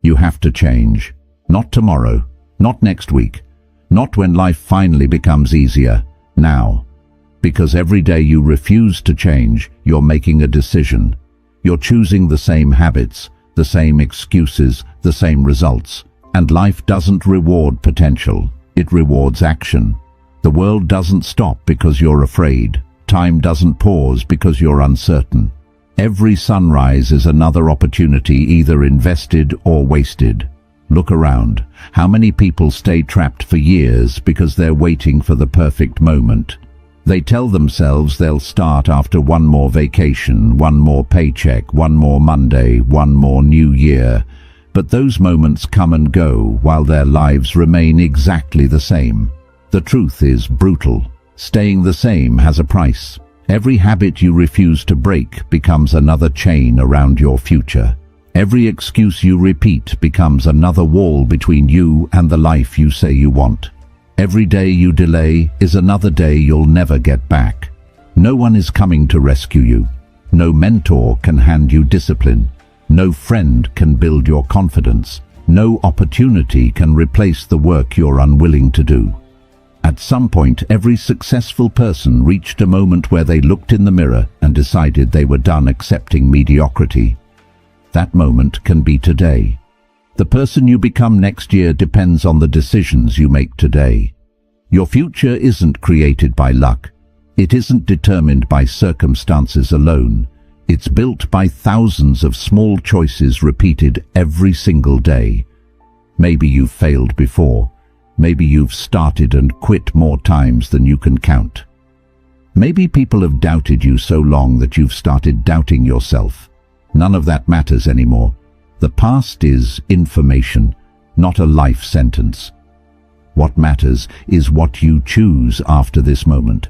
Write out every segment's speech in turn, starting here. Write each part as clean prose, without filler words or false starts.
You have to change. Not tomorrow, not next week, not when life finally becomes easier. Now. Because every day you refuse to change, you're making a decision. You're choosing the same habits, the same excuses, the same results. And life doesn't reward potential. It rewards action. The world doesn't stop because you're afraid. Time doesn't pause because you're uncertain. Every sunrise is another opportunity, either invested or wasted. Look around. How many people stay trapped for years because they're waiting for the perfect moment? They tell themselves they'll start after one more vacation, one more paycheck, one more Monday, one more new year. But those moments come and go while their lives remain exactly the same. The truth is brutal. Staying the same has a price. Every habit you refuse to break becomes another chain around your future. Every excuse you repeat becomes another wall between you and the life you say you want. Every day you delay is another day you'll never get back. No one is coming to rescue you. No mentor can hand you discipline. No friend can build your confidence. No opportunity can replace the work you're unwilling to do. At some point, every successful person reached a moment where they looked in the mirror and decided they were done accepting mediocrity. That moment can be today. The person you become next year depends on the decisions you make today. Your future isn't created by luck. It isn't determined by circumstances alone. It's built by thousands of small choices repeated every single day. Maybe you've failed before. Maybe you've started and quit more times than you can count. Maybe people have doubted you so long that you've started doubting yourself. None of that matters anymore. The past is information, not a life sentence. What matters is what you choose after this moment.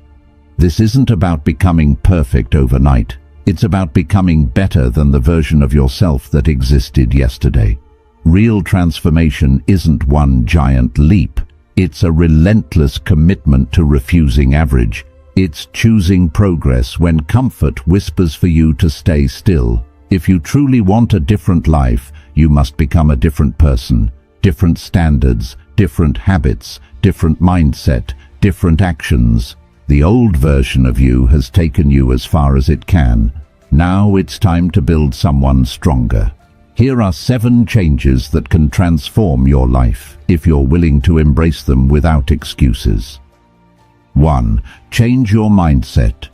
This isn't about becoming perfect overnight. It's about becoming better than the version of yourself that existed yesterday. Real transformation isn't one giant leap. It's a relentless commitment to refusing average. It's choosing progress when comfort whispers for you to stay still. If you truly want a different life, you must become a different person. Different standards, different habits, different mindset, different actions. The old version of you has taken you as far as it can. Now it's time to build someone stronger. Here are 7 changes that can transform your life if you're willing to embrace them without excuses. 1. Change your mindset.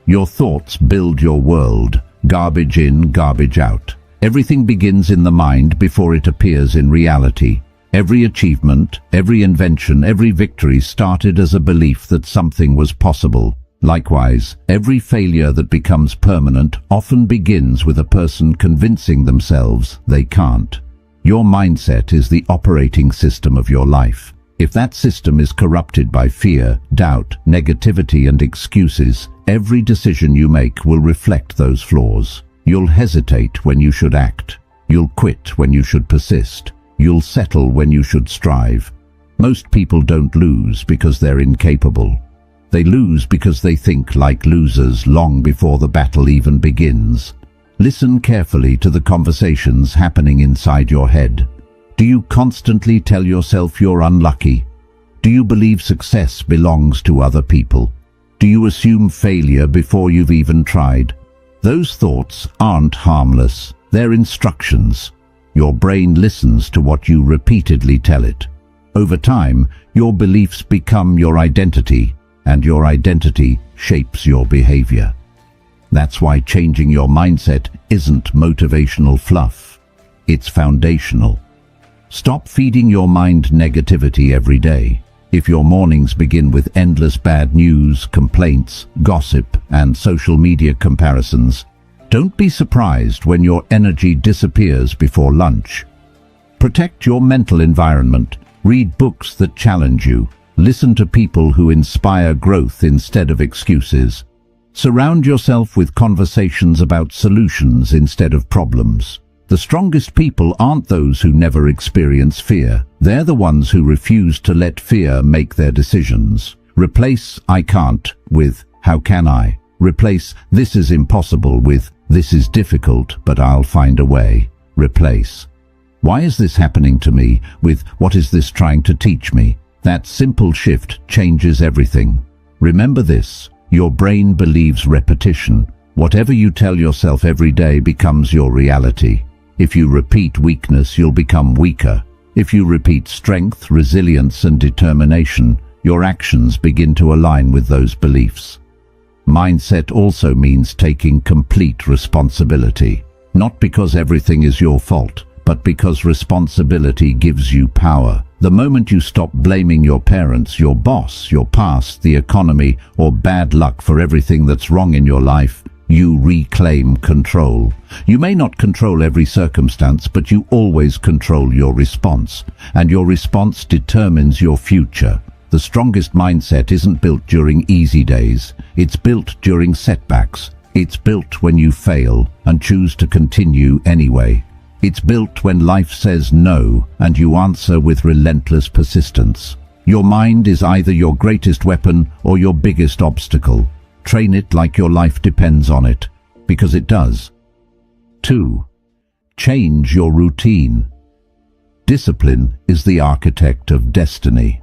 Your thoughts build your world. Garbage in, garbage out. Everything begins in the mind before it appears in reality. Every achievement, every invention, every victory started as a belief that something was possible. Likewise, every failure that becomes permanent often begins with a person convincing themselves they can't. Your mindset is the operating system of your life. If that system is corrupted by fear, doubt, negativity, and excuses, every decision you make will reflect those flaws. You'll hesitate when you should act. You'll quit when you should persist. You'll settle when you should strive. Most people don't lose because they're incapable. They lose because they think like losers long before the battle even begins. Listen carefully to the conversations happening inside your head. Do you constantly tell yourself you're unlucky? Do you believe success belongs to other people? Do you assume failure before you've even tried? Those thoughts aren't harmless. They're instructions. Your brain listens to what you repeatedly tell it. Over time, your beliefs become your identity, and your identity shapes your behavior. That's why changing your mindset isn't motivational fluff. It's foundational. Stop feeding your mind negativity every day. If your mornings begin with endless bad news, complaints, gossip, and social media comparisons, don't be surprised when your energy disappears before lunch. Protect your mental environment. Read books that challenge you. Listen to people who inspire growth instead of excuses. Surround yourself with conversations about solutions instead of problems. The strongest people aren't those who never experience fear. They're the ones who refuse to let fear make their decisions. Replace "I can't" with "How can I?" Replace "This is impossible" with "This is difficult, but I'll find a way." Replace Why is this happening to me? With what is this trying to teach me? That simple shift changes everything. Remember this, your brain believes repetition. Whatever you tell yourself every day becomes your reality. If you repeat weakness, you'll become weaker. If you repeat strength, resilience, and determination, your actions begin to align with those beliefs. Mindset also means taking complete responsibility. Not because everything is your fault, but because responsibility gives you power. The moment you stop blaming your parents, your boss, your past, the economy, or bad luck for everything that's wrong in your life, you reclaim control. You may not control every circumstance, but you always control your response, and your response determines your future. The strongest mindset isn't built during easy days. It's built during setbacks. It's built when you fail and choose to continue anyway. It's built when life says no and you answer with relentless persistence. Your mind is either your greatest weapon or your biggest obstacle. Train it like your life depends on it, because it does. 2. Change your routine. Discipline is the architect of destiny.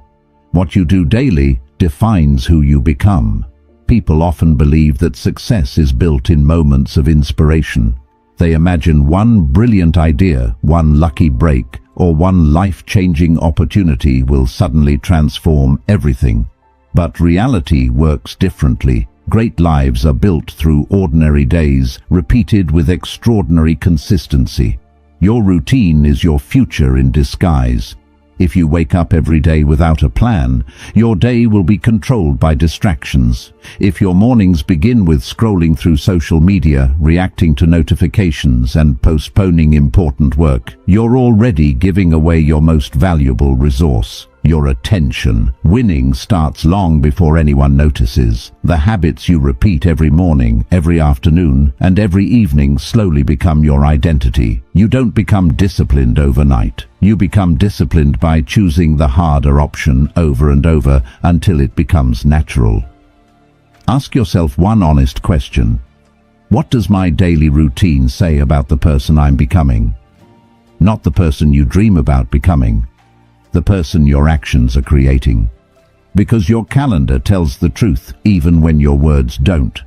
What you do daily defines who you become. People often believe that success is built in moments of inspiration. They imagine one brilliant idea, one lucky break, or one life-changing opportunity will suddenly transform everything. But reality works differently. Great lives are built through ordinary days, repeated with extraordinary consistency. Your routine is your future in disguise. If you wake up every day without a plan, your day will be controlled by distractions. If your mornings begin with scrolling through social media, reacting to notifications, and postponing important work, you're already giving away your most valuable resource, your attention. Winning starts long before anyone notices. The habits you repeat every morning, every afternoon, and every evening slowly become your identity. You don't become disciplined overnight. You become disciplined by choosing the harder option over and over until it becomes natural. Ask yourself one honest question. What does my daily routine say about the person I'm becoming? Not the person you dream about becoming. The person your actions are creating. Because your calendar tells the truth even when your words don't.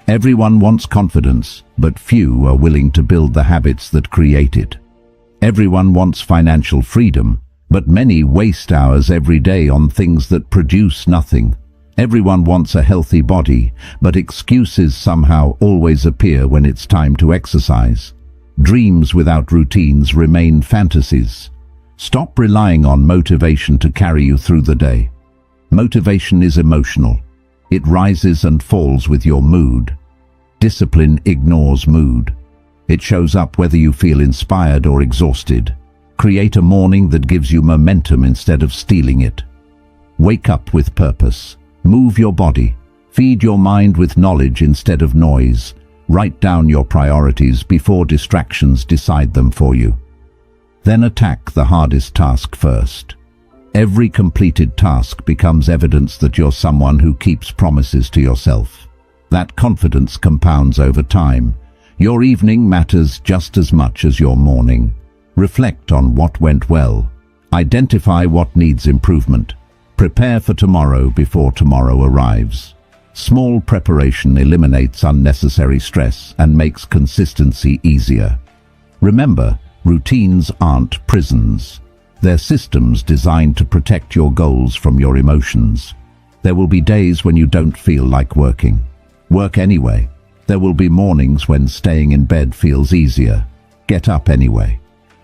Everyone wants confidence, but few are willing to build the habits that create it. Everyone wants financial freedom, but many waste hours every day on things that produce nothing. Everyone wants a healthy body, but excuses somehow always appear when it's time to exercise. Dreams without routines remain fantasies. Stop relying on motivation to carry you through the day. Motivation is emotional. It rises and falls with your mood. Discipline ignores mood. It shows up whether you feel inspired or exhausted. Create a morning that gives you momentum instead of stealing it. Wake up with purpose. Move your body. Feed your mind with knowledge instead of noise. Write down your priorities before distractions decide them for you. Then attack the hardest task first. Every completed task becomes evidence that you're someone who keeps promises to yourself. That confidence compounds over time. Your evening matters just as much as your morning. Reflect on what went well. Identify what needs improvement. Prepare for tomorrow before tomorrow arrives. Small preparation eliminates unnecessary stress and makes consistency easier. Remember, routines aren't prisons. They're systems designed to protect your goals from your emotions. There will be days when you don't feel like working. Work anyway. There will be mornings when staying in bed feels easier. Get up anyway.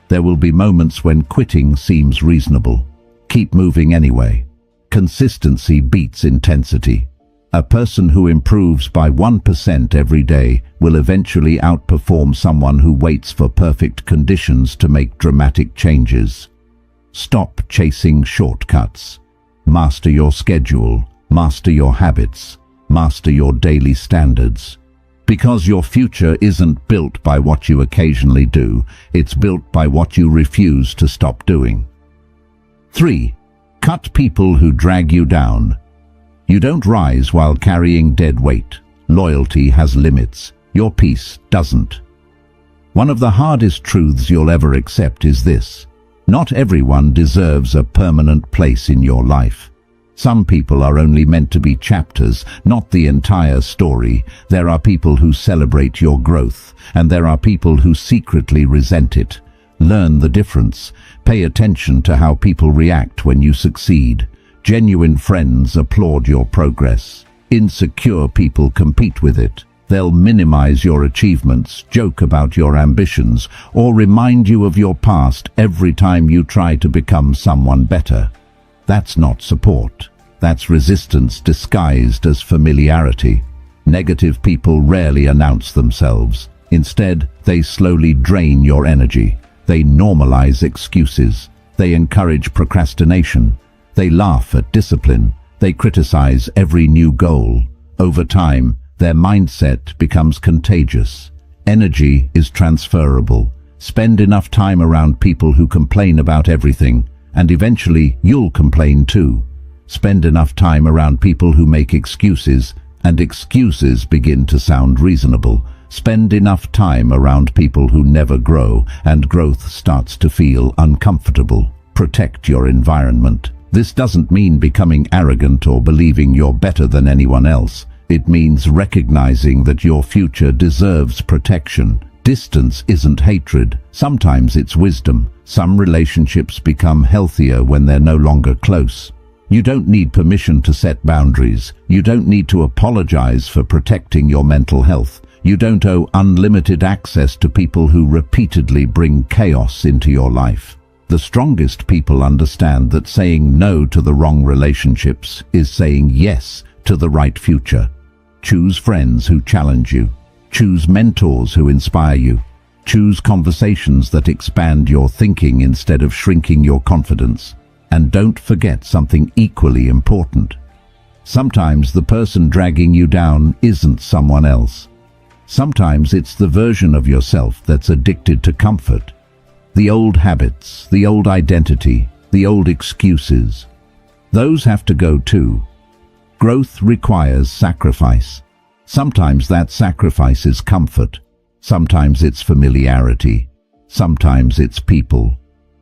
There will be moments when quitting seems reasonable. Keep moving anyway. Consistency beats intensity. A person who improves by 1% every day will eventually outperform someone who waits for perfect conditions to make dramatic changes. Stop chasing shortcuts. Master your schedule. Master your habits. Master your daily standards. Because your future isn't built by what you occasionally do, it's built by what you refuse to stop doing. 3. Cut people who drag you down. You don't rise while carrying dead weight. Loyalty has limits. Your peace doesn't. One of the hardest truths you'll ever accept is this: not everyone deserves a permanent place in your life. Some people are only meant to be chapters, not the entire story. There are people who celebrate your growth, and there are people who secretly resent it. Learn the difference. Pay attention to how people react when you succeed. Genuine friends applaud your progress. Insecure people compete with it. They'll minimize your achievements, joke about your ambitions, or remind you of your past every time you try to become someone better. That's not support. That's resistance disguised as familiarity. Negative people rarely announce themselves. Instead, they slowly drain your energy. They normalize excuses. They encourage procrastination. They laugh at discipline. They criticize every new goal. Over time, their mindset becomes contagious. Energy is transferable. Spend enough time around people who complain about everything, and eventually you'll complain too. Spend enough time around people who make excuses, and excuses begin to sound reasonable. Spend enough time around people who never grow, and growth starts to feel uncomfortable. Protect your environment. This doesn't mean becoming arrogant or believing you're better than anyone else. It means recognizing that your future deserves protection. Distance isn't hatred. Sometimes it's wisdom. Some relationships become healthier when they're no longer close. You don't need permission to set boundaries. You don't need to apologize for protecting your mental health. You don't owe unlimited access to people who repeatedly bring chaos into your life. The strongest people understand that saying no to the wrong relationships is saying yes to the right future. Choose friends who challenge you. Choose mentors who inspire you. Choose conversations that expand your thinking instead of shrinking your confidence. And don't forget something equally important. Sometimes the person dragging you down isn't someone else. Sometimes it's the version of yourself that's addicted to comfort. The old habits, the old identity, the old excuses. Those have to go too. Growth requires sacrifice. Sometimes that sacrifice is comfort. Sometimes it's familiarity. Sometimes it's people.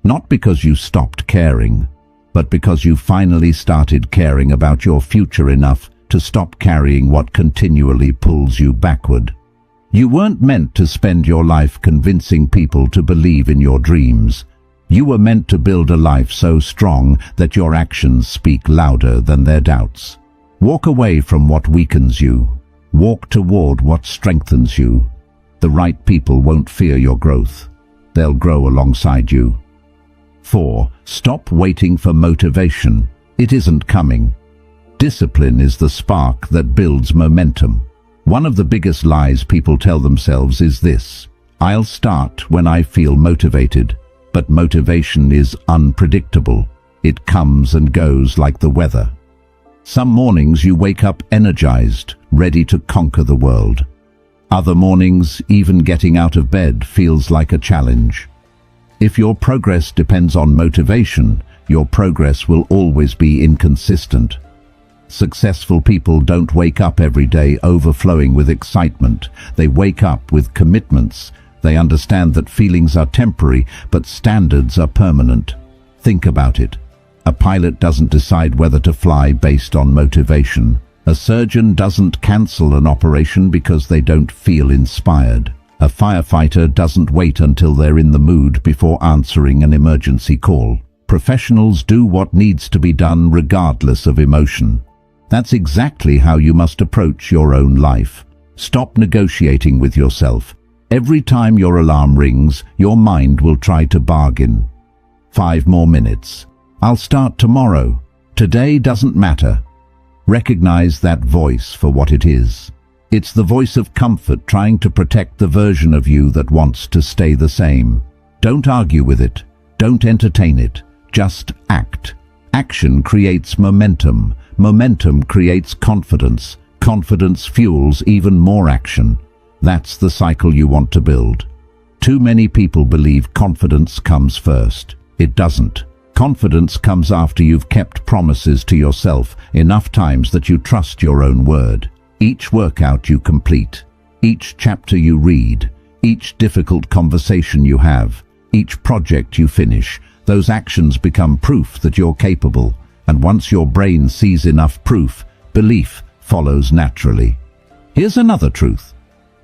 Not because you stopped caring, but because you finally started caring about your future enough to stop carrying what continually pulls you backward. You weren't meant to spend your life convincing people to believe in your dreams. You were meant to build a life so strong that your actions speak louder than their doubts. Walk away from what weakens you. Walk toward what strengthens you. The right people won't fear your growth. They'll grow alongside you. 4. Stop waiting for motivation. It isn't coming. Discipline is the spark that builds momentum. One of the biggest lies people tell themselves is this: I'll start when I feel motivated. But motivation is unpredictable. It comes and goes like the weather. Some mornings you wake up energized, ready to conquer the world. Other mornings, even getting out of bed feels like a challenge. If your progress depends on motivation, your progress will always be inconsistent. Successful people don't wake up every day overflowing with excitement. They wake up with commitments. They understand that feelings are temporary, but standards are permanent. Think about it. A pilot doesn't decide whether to fly based on motivation. A surgeon doesn't cancel an operation because they don't feel inspired. A firefighter doesn't wait until they're in the mood before answering an emergency call. Professionals do what needs to be done regardless of emotion. That's exactly how you must approach your own life. Stop negotiating with yourself. Every time your alarm rings, your mind will try to bargain. 5 more minutes. I'll start tomorrow. Today doesn't matter. Recognize that voice for what it is. It's the voice of comfort trying to protect the version of you that wants to stay the same. Don't argue with it. Don't entertain it. Just act. Action creates momentum. Momentum creates confidence. Confidence fuels even more action. That's the cycle you want to build. Too many people believe confidence comes first. It doesn't. Confidence comes after you've kept promises to yourself enough times that you trust your own word. Each workout you complete, each chapter you read, Each difficult conversation you have, each project you finish, those actions become proof that you're capable, and once your brain sees enough proof, belief follows naturally. Here's another truth.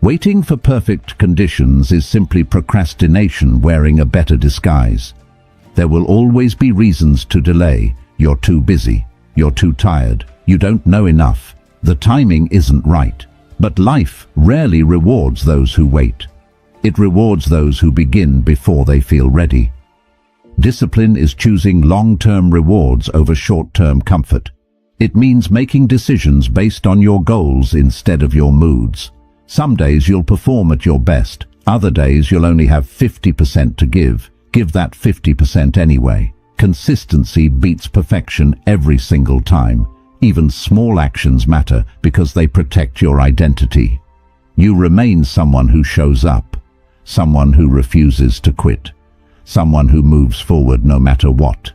Waiting for perfect conditions is simply procrastination wearing a better disguise. There will always be reasons to delay. You're too busy. You're too tired. You don't know enough. The timing isn't right. But life rarely rewards those who wait. It rewards those who begin before they feel ready. Discipline is choosing long-term rewards over short-term comfort. It means making decisions based on your goals instead of your moods. Some days you'll perform at your best. Other days you'll only have 50% to give. Give that 50% anyway. Consistency beats perfection every single time. Even small actions matter because they protect your identity. You remain someone who shows up, someone who refuses to quit, someone who moves forward no matter what.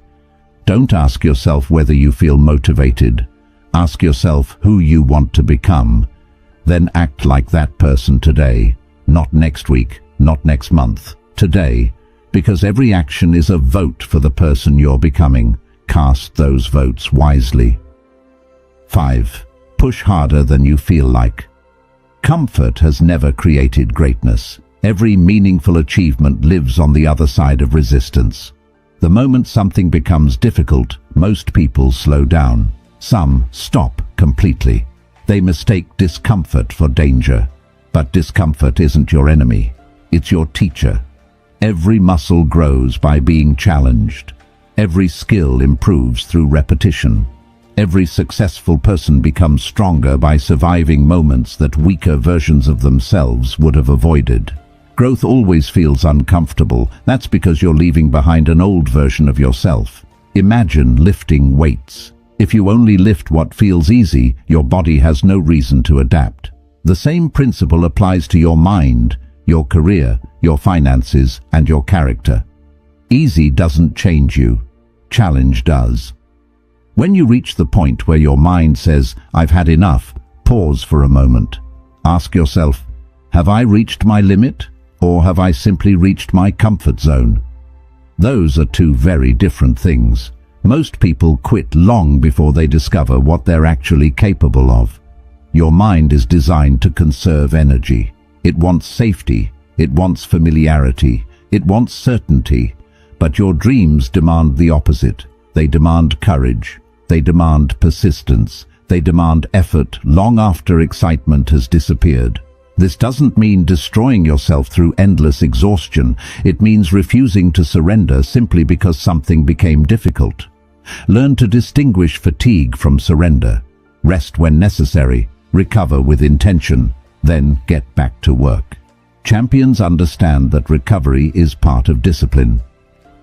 Don't ask yourself whether you feel motivated. Ask yourself who you want to become. Then act like that person today, not next week, not next month, today, because every action is a vote for the person you're becoming. Cast those votes wisely. 5. Push harder than you feel like. Comfort has never created greatness. Every meaningful achievement lives on the other side of resistance. The moment something becomes difficult, most people slow down. Some stop completely. They mistake discomfort for danger. But discomfort isn't your enemy. It's your teacher. Every muscle grows by being challenged. Every skill improves through repetition. Every successful person becomes stronger by surviving moments that weaker versions of themselves would have avoided. Growth always feels uncomfortable. That's because you're leaving behind an old version of yourself. Imagine lifting weights. If you only lift what feels easy, your body has no reason to adapt. The same principle applies to your mind, your career, your finances, and your character. Easy doesn't change you. Challenge does. When you reach the point where your mind says, "I've had enough," pause for a moment. Ask yourself, have I reached my limit, or have I simply reached my comfort zone? Those are two very different things. Most people quit long before they discover what they're actually capable of. Your mind is designed to conserve energy. It wants safety. It wants familiarity. It wants certainty. But your dreams demand the opposite. They demand courage. They demand persistence. They demand effort long after excitement has disappeared. This doesn't mean destroying yourself through endless exhaustion. It means refusing to surrender simply because something became difficult. Learn to distinguish fatigue from surrender. Rest when necessary. Recover with intention. Then get back to work. Champions understand that recovery is part of discipline.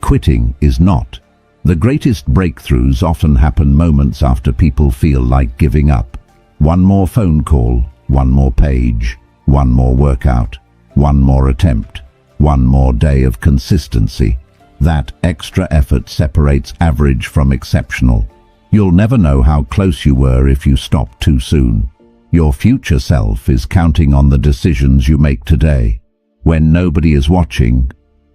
Quitting is not. The greatest breakthroughs often happen moments after people feel like giving up. One more phone call, one more page, one more workout, one more attempt, one more day of consistency. That extra effort separates average from exceptional. You'll never know how close you were if you stopped too soon. Your future self is counting on the decisions you make today. When nobody is watching,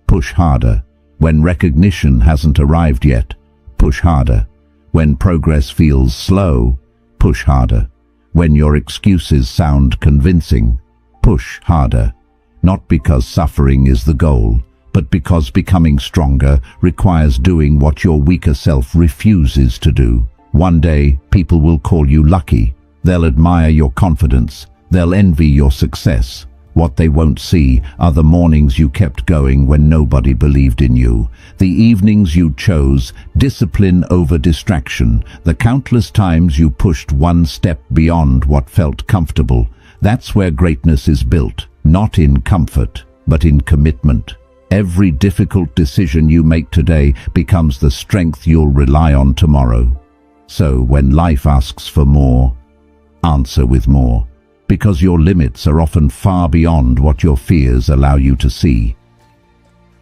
push harder. When recognition hasn't arrived yet, push harder. When progress feels slow, push harder. When your excuses sound convincing, push harder. Not because suffering is the goal, but because becoming stronger requires doing what your weaker self refuses to do. One day, people will call you lucky. They'll admire your confidence. They'll envy your success. What they won't see are the mornings you kept going when nobody believed in you, the evenings you chose discipline over distraction, the countless times you pushed one step beyond what felt comfortable. That's where greatness is built, not in comfort, but in commitment. Every difficult decision you make today becomes the strength you'll rely on tomorrow. So when life asks for more, answer with more. Because your limits are often far beyond what your fears allow you to see.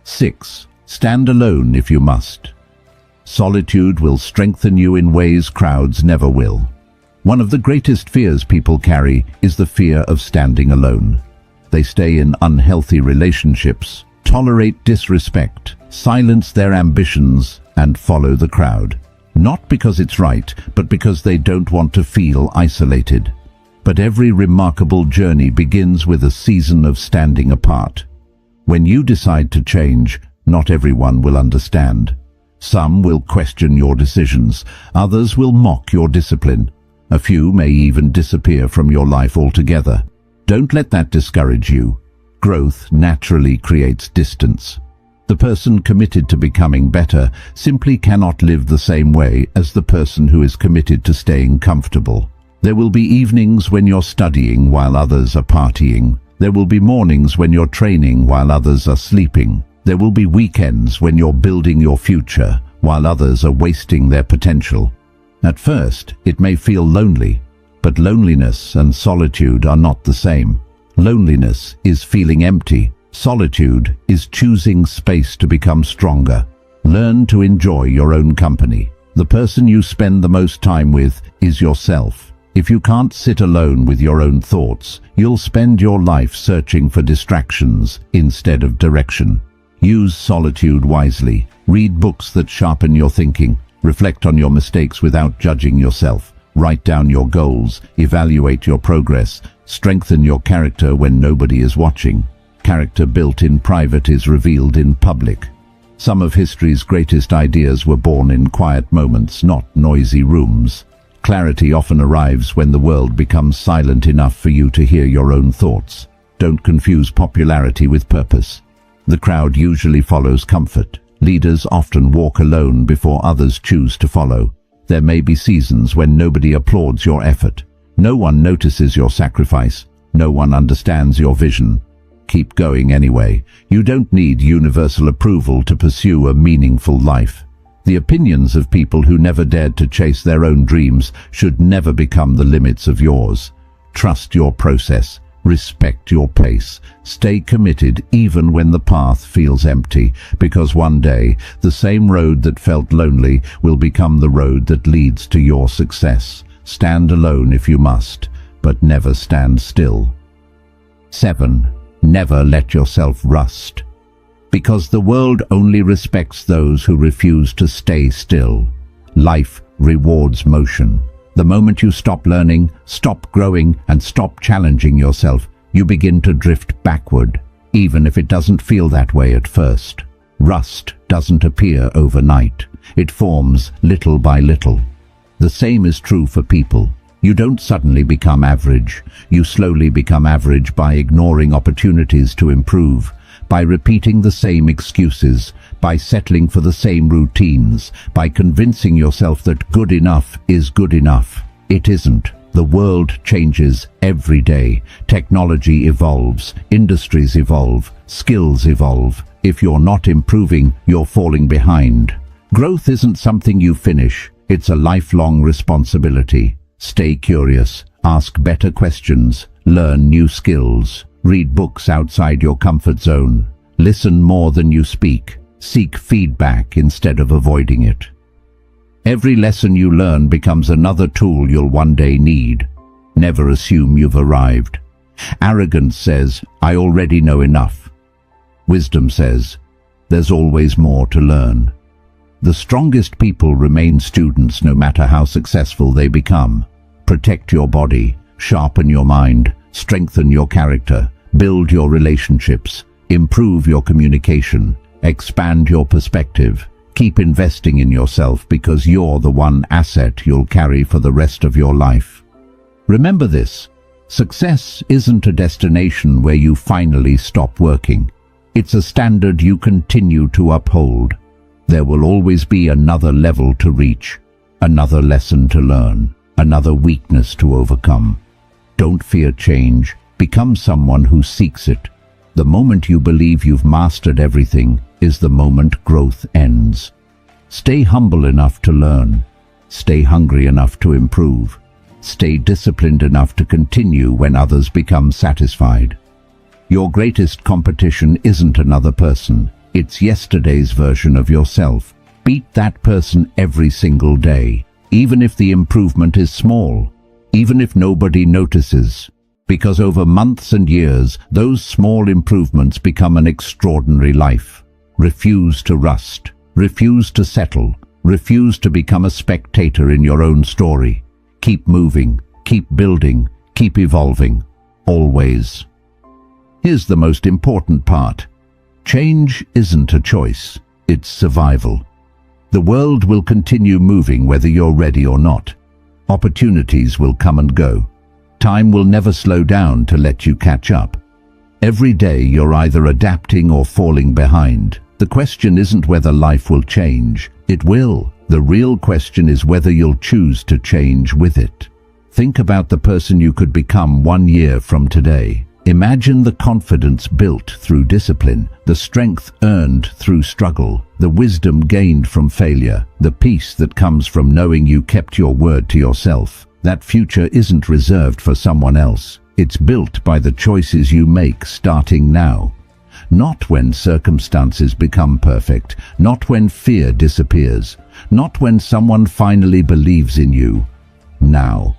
6. Stand alone if you must. Solitude will strengthen you in ways crowds never will. One of the greatest fears people carry is the fear of standing alone. They stay in unhealthy relationships, tolerate disrespect, silence their ambitions, and follow the crowd. Not because it's right, but because they don't want to feel isolated. But every remarkable journey begins with a season of standing apart. When you decide to change, not everyone will understand. Some will question your decisions, others will mock your discipline. A few may even disappear from your life altogether. Don't let that discourage you. Growth naturally creates distance. The person committed to becoming better simply cannot live the same way as the person who is committed to staying comfortable. There will be evenings when you're studying while others are partying. There will be mornings when you're training while others are sleeping. There will be weekends when you're building your future while others are wasting their potential. At first, it may feel lonely, but loneliness and solitude are not the same. Loneliness is feeling empty. Solitude is choosing space to become stronger. Learn to enjoy your own company. The person you spend the most time with is yourself. If you can't sit alone with your own thoughts, you'll spend your life searching for distractions instead of direction. Use solitude wisely. Read books that sharpen your thinking. Reflect on your mistakes without judging yourself. Write down your goals. Evaluate your progress. Strengthen your character when nobody is watching. Character built in private is revealed in public. Some of history's greatest ideas were born in quiet moments, not noisy rooms. Clarity often arrives when the world becomes silent enough for you to hear your own thoughts. Don't confuse popularity with purpose. The crowd usually follows comfort. Leaders often walk alone before others choose to follow. There may be seasons when nobody applauds your effort. No one notices your sacrifice. No one understands your vision. Keep going anyway. You don't need universal approval to pursue a meaningful life. The opinions of people who never dared to chase their own dreams should never become the limits of yours. Trust your process. Respect your pace. Stay committed even when the path feels empty, because one day the same road that felt lonely will become the road that leads to your success. Stand alone if you must, but never stand still. 7. Never let yourself rust. Because the world only respects those who refuse to stay still. Life rewards motion. The moment you stop learning, stop growing, and stop challenging yourself, you begin to drift backward, even if it doesn't feel that way at first. Rust doesn't appear overnight. It forms little by little. The same is true for people. You don't suddenly become average. You slowly become average by ignoring opportunities to improve, by repeating the same excuses, by settling for the same routines, by convincing yourself that good enough is good enough. It isn't. The world changes every day. Technology evolves, industries evolve, skills evolve. If you're not improving, you're falling behind. Growth isn't something you finish. It's a lifelong responsibility. Stay curious, ask better questions, learn new skills. Read books outside your comfort zone. Listen more than you speak. Seek feedback instead of avoiding it. Every lesson you learn becomes another tool you'll one day need. Never assume you've arrived. Arrogance says, "I already know enough." Wisdom says, "There's always more to learn." The strongest people remain students no matter how successful they become. Protect your body, sharpen your mind, strengthen your character. Build your relationships, improve your communication, expand your perspective. Keep investing in yourself because you're the one asset you'll carry for the rest of your life. Remember this: success isn't a destination where you finally stop working. It's a standard you continue to uphold. There will always be another level to reach, another lesson to learn, another weakness to overcome. Don't fear change. Become someone who seeks it. The moment you believe you've mastered everything is the moment growth ends. Stay humble enough to learn. Stay hungry enough to improve. Stay disciplined enough to continue when others become satisfied. Your greatest competition isn't another person. It's yesterday's version of yourself. Beat that person every single day, even if the improvement is small, even if nobody notices. Because over months and years, those small improvements become an extraordinary life. Refuse to rust. Refuse to settle. Refuse to become a spectator in your own story. Keep moving. Keep building. Keep evolving. Always. Here's the most important part. Change isn't a choice. It's survival. The world will continue moving whether you're ready or not. Opportunities will come and go. Time will never slow down to let you catch up. Every day you're either adapting or falling behind. The question isn't whether life will change. It will. The real question is whether you'll choose to change with it. Think about the person you could become 1 year from today. Imagine the confidence built through discipline, the strength earned through struggle, the wisdom gained from failure, the peace that comes from knowing you kept your word to yourself. That future isn't reserved for someone else. It's built by the choices you make starting now. Not when circumstances become perfect, not when fear disappears, not when someone finally believes in you. Now.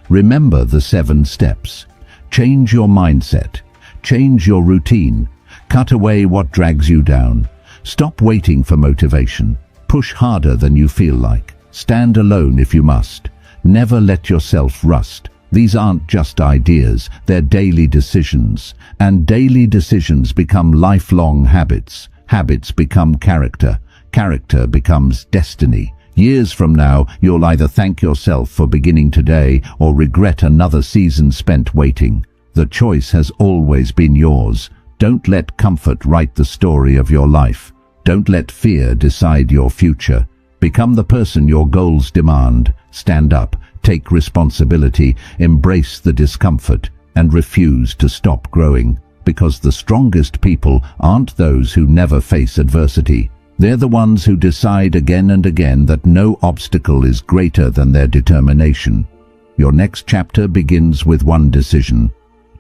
Remember the 7 steps. Change your mindset. Change your routine. Cut away what drags you down. Stop waiting for motivation. Push harder than you feel like. Stand alone if you must. Never let yourself rust. These aren't just ideas, they're daily decisions. And daily decisions become lifelong habits. Habits become character. Character becomes destiny. Years from now, you'll either thank yourself for beginning today or regret another season spent waiting. The choice has always been yours. Don't let comfort write the story of your life. Don't let fear decide your future. Become the person your goals demand. Stand up, take responsibility, embrace the discomfort, and refuse to stop growing. Because the strongest people aren't those who never face adversity. They're the ones who decide again and again that no obstacle is greater than their determination. Your next chapter begins with one decision.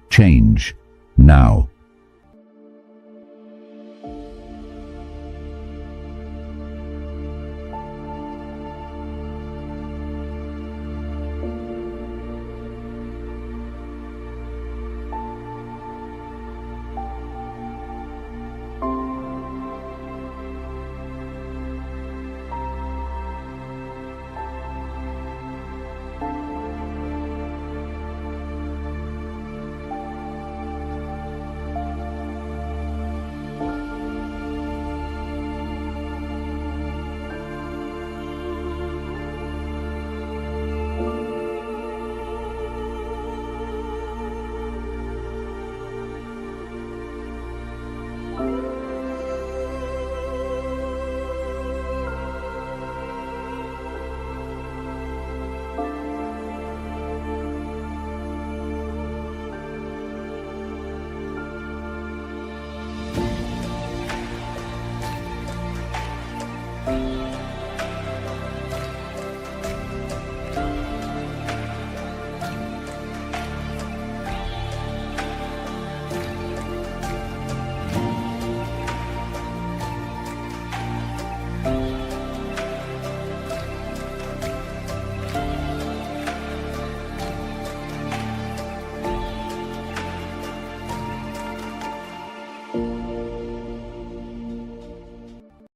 Change now.